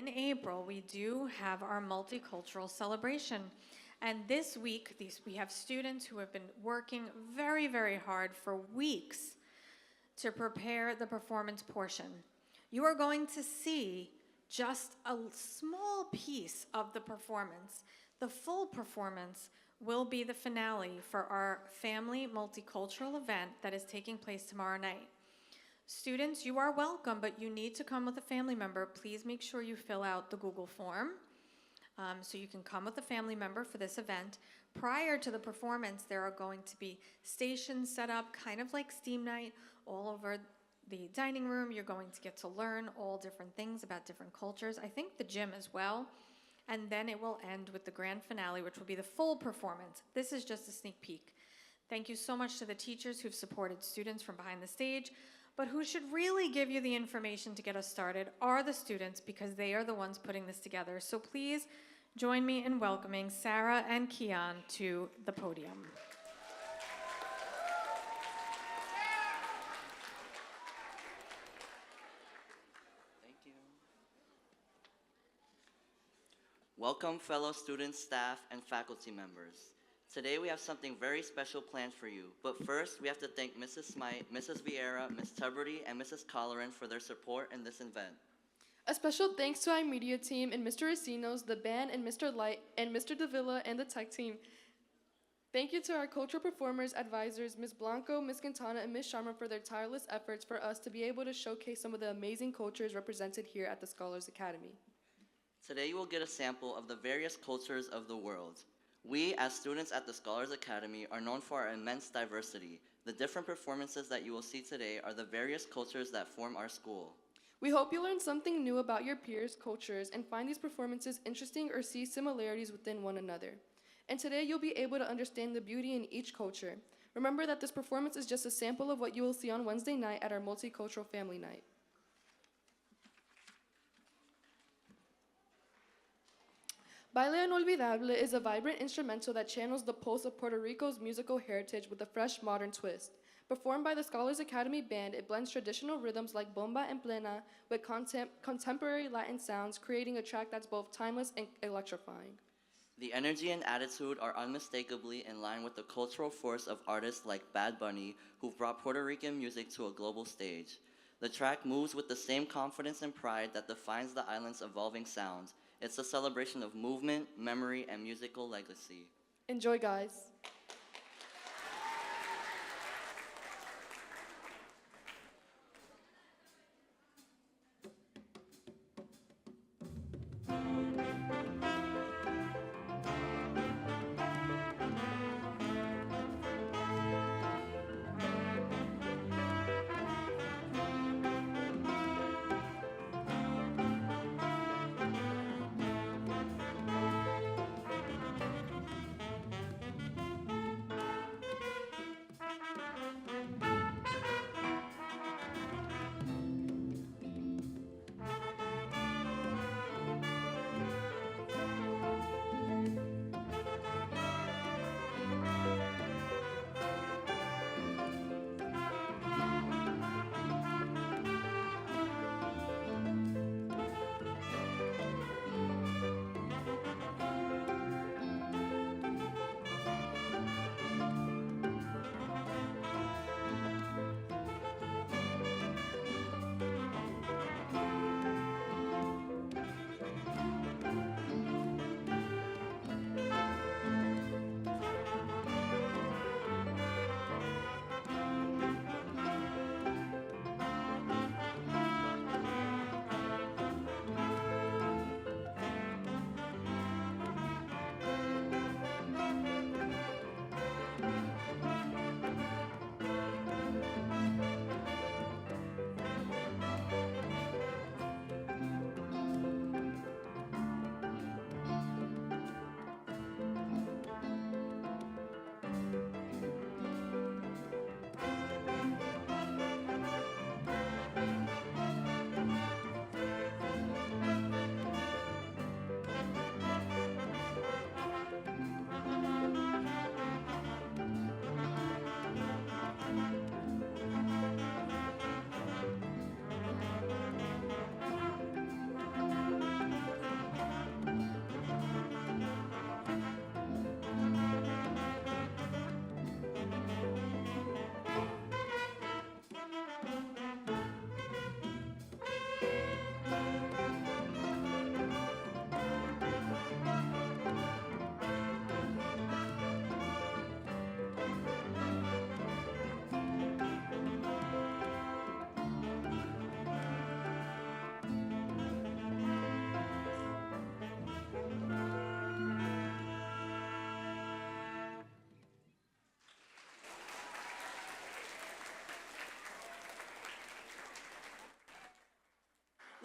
in April, we do have our multicultural celebration. And this week, we have students who have been working very, very hard for weeks to prepare the performance portion. You are going to see just a small piece of the performance. The full performance will be the finale for our family multicultural event that is taking place tomorrow night. Students, you are welcome, but you need to come with a family member. Please make sure you fill out the Google form so you can come with a family member for this event. Prior to the performance, there are going to be stations set up, kind of like Steam Night, all over the dining room. You're going to get to learn all different things about different cultures. I think the gym as well. And then it will end with the grand finale, which will be the full performance. This is just a sneak peek. Thank you so much to the teachers who've supported students from behind the stage. But who should really give you the information to get us started are the students, because they are the ones putting this together. So please join me in welcoming Sarah and Kian to the podium. Thank you. Welcome, fellow students, staff, and faculty members. Today we have something very special planned for you, but first we have to thank Mrs. Smite, Mrs. Vieira, Ms. Tuberty, and Mrs. Colleran for their support in this event. A special thanks to our media team and Mr. Racinos, the band, and Mr. Light, and Mr. Davila and the tech team. Thank you to our cultural performers, advisors, Ms. Blanco, Ms. Quintana, and Ms. Sharma for their tireless efforts for us to be able to showcase some of the amazing cultures represented here at the Scholars Academy. Today you will get a sample of the various cultures of the world. We, as students at the Scholars Academy, are known for our immense diversity. The different performances that you will see today are the various cultures that form our school. We hope you learn something new about your peers' cultures and find these performances interesting or see similarities within one another. And today you'll be able to understand the beauty in each culture. Remember that this performance is just a sample of what you will see on Wednesday night at our Multicultural Family Night. Baile Inolvidable is a vibrant instrumental that channels the pulse of Puerto Rico's musical heritage with a fresh, modern twist. Performed by the Scholars Academy Band, it blends traditional rhythms like bomba and plena with contemporary Latin sounds, creating a track that's both timeless and electrifying. The energy and attitude are unmistakably in line with the cultural force of artists like Bad Bunny, who've brought Puerto Rican music to a global stage. The track moves with the same confidence and pride that defines the island's evolving sounds. It's a celebration of movement, memory, and musical legacy. Enjoy, guys.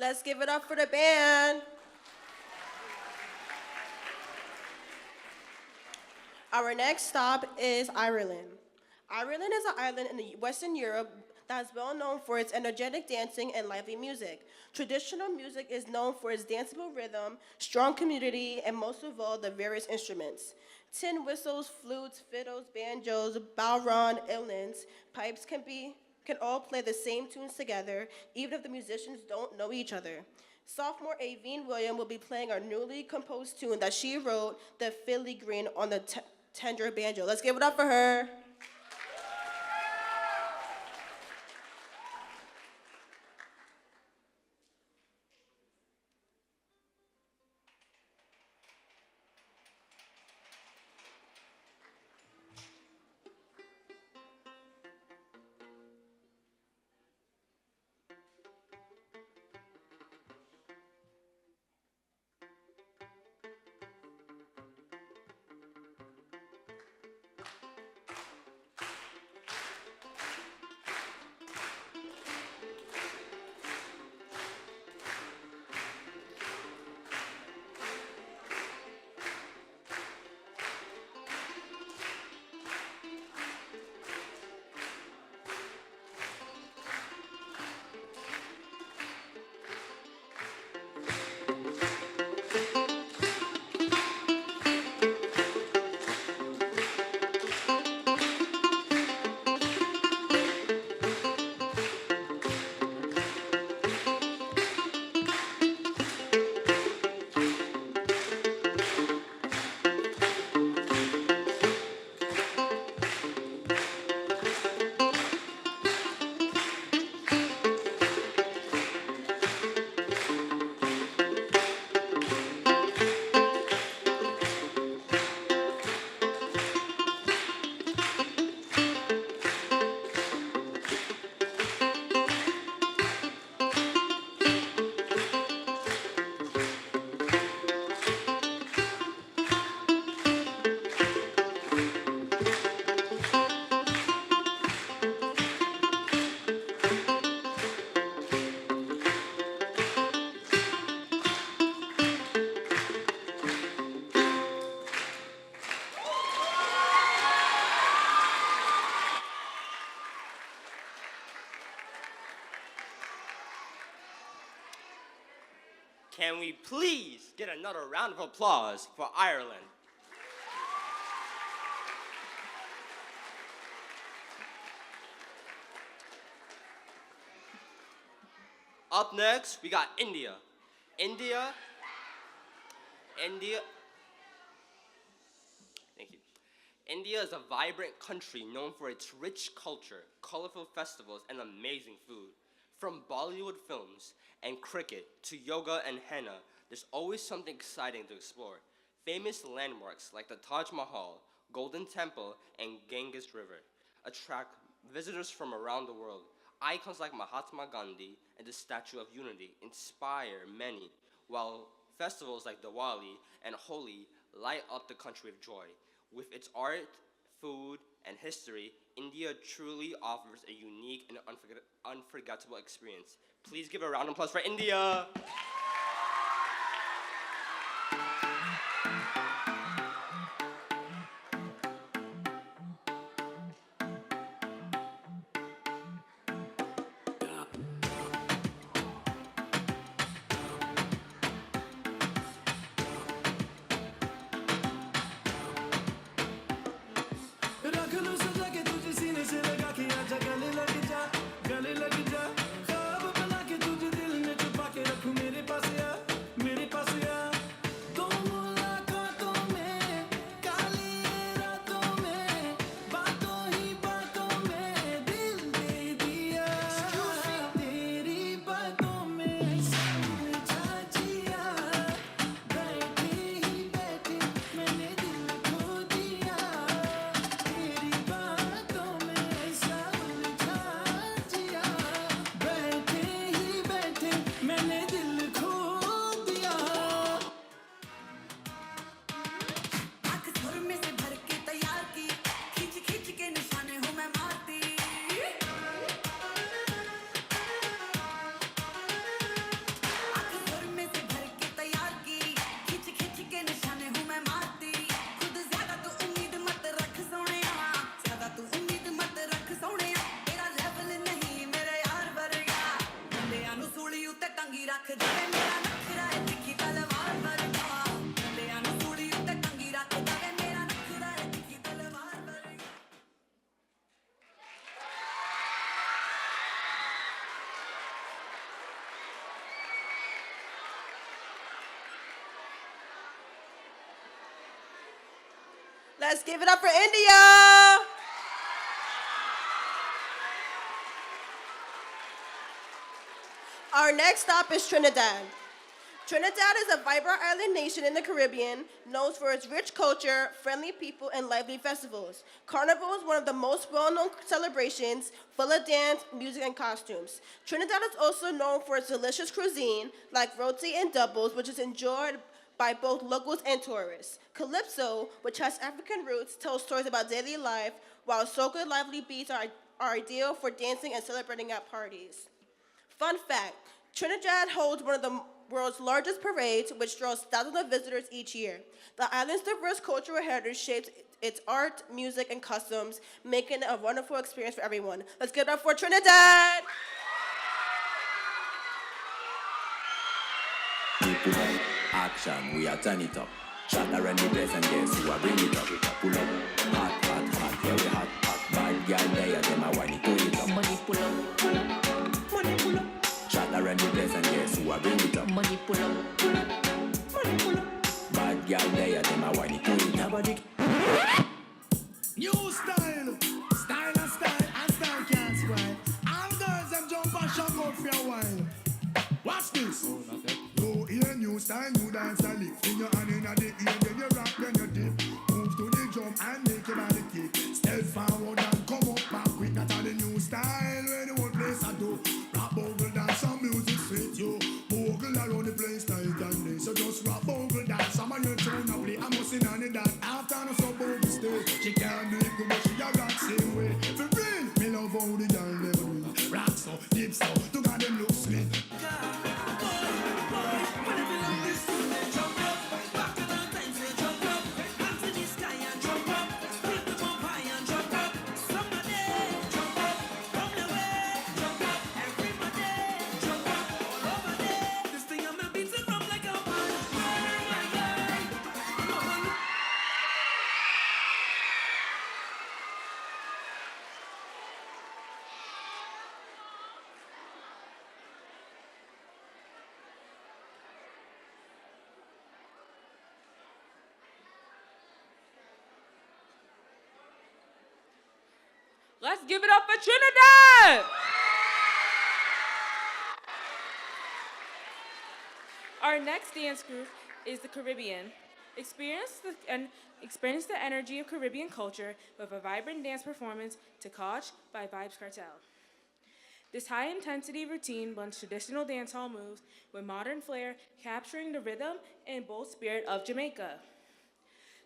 Let's give it up for the band. Our next stop is Ireland. Ireland is an island in Western Europe that is well known for its energetic dancing and lively music. Traditional music is known for its danceable rhythm, strong community, and most of all, the various instruments. Tin whistles, flutes, fiddles, banjos, bowron, uilins, pipes can all play the same tunes together, even if the musicians don't know each other. Sophomore Aveen William will be playing our newly composed tune that she wrote, the Fiddly Green, on the tender banjo. Let's give it up for her. Can we please get another round of applause for Ireland? Up next, we got India. India, thank you. India is a vibrant country known for its rich culture, colorful festivals, and amazing food. From Bollywood films and cricket to yoga and henna, there's always something exciting to explore. Famous landmarks like the Taj Mahal, Golden Temple, and Ganges River attract visitors from around the world. Icons like Mahatma Gandhi and the Statue of Unity inspire many, while festivals like Diwali and Holi light up the country with joy. With its art, food, and history, India truly offers a unique and unforgettable experience. Please give a round of applause for India. रख लूं सजा के तुझे सीने से लगा के आजा गले लग जा ख्वाब बना के तुझे दिल में छुपा के रखूं मेरे Let's give it up for India. Our next stop is Trinidad. Trinidad is a vibrant island nation in the Caribbean, known for its rich culture, friendly people, and lively festivals. Carnival is one of the most well-known celebrations, full of dance, music, and costumes. Trinidad is also known for its delicious cuisine, like roti and doubles, which is enjoyed by both locals and tourists. Calypso, which has African roots, tells stories about daily life, while soca lively beats are ideal for dancing and celebrating at parties. Fun fact, Trinidad holds one of the world's largest parades, which draws thousands of visitors each year. The island's diverse cultural heritage shapes its art, music, and customs, making it a wonderful experience for everyone. Let's give it up for Trinidad! Action, we are turn it up. Shut around the place and guess who are bring it up. Pull up, hot, hot, hot, yeah we hot, hot. Bad girl there, them a whine it to it up. Money pull up, money pull up. Shut around the place and guess who are bring it up. Money pull up, money pull up. Bad girl there, them a whine it to it up. New style, style and style, and style can't spoil. All girls them jump and shock out for a while. Watch this. Go here, new style, new dance and lift. In your hand in the ear, then you rock, then you dip. Move to the drum and make your body kick. Step forward and come up back quick. That's all the new style where the whole place I do. Rap, bogle, dance, some music sweet you. Bogle around the place night and day. So just rap, bogle, dance, some of your tune and play. I must sing on it that after no so bogle stay. She can't do it good, but she a rock same way. For real, me love how the girl never do. Rock so, deep so, to got them look sweet. Let's give it up for Trinidad! Our next dance group is the Caribbean. Experience the energy of Caribbean culture with a vibrant dance performance to Koch by Vibes Cartel. This high-intensity routine blends traditional dancehall moves with modern flair, capturing the rhythm and bold spirit of Jamaica.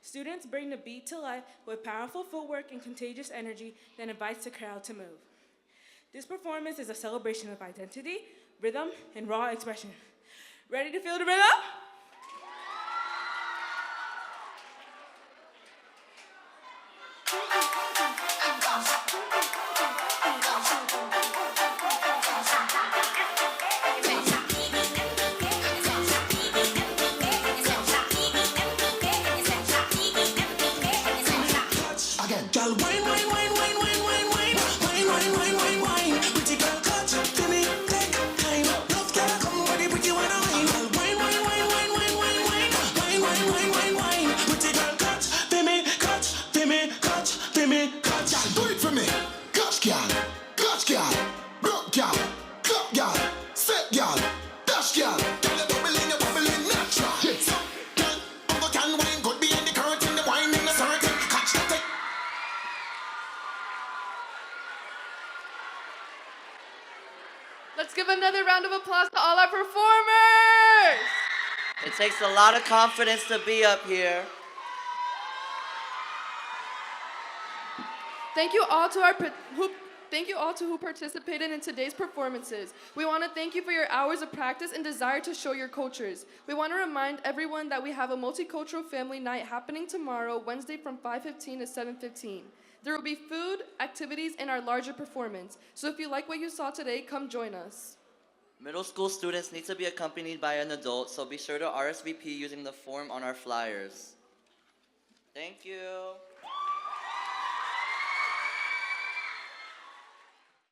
Students bring the beat to life with powerful footwork and contagious energy that invites the crowd to move. This performance is a celebration of identity, rhythm, and raw expression. Ready to feel the rhythm? Let's give another round of applause to all our performers! It takes a lot of confidence to be up here. Thank you all to who participated in today's performances. We want to thank you for your hours of practice and desire to show your cultures. We want to remind everyone that we have a multicultural family night happening tomorrow, Wednesday from 5:15 to 7:15. There will be food, activities, and our larger performance. So if you like what you saw today, come join us. Middle school students need to be accompanied by an adult, so be sure to RSVP using the form on our flyers. Thank you.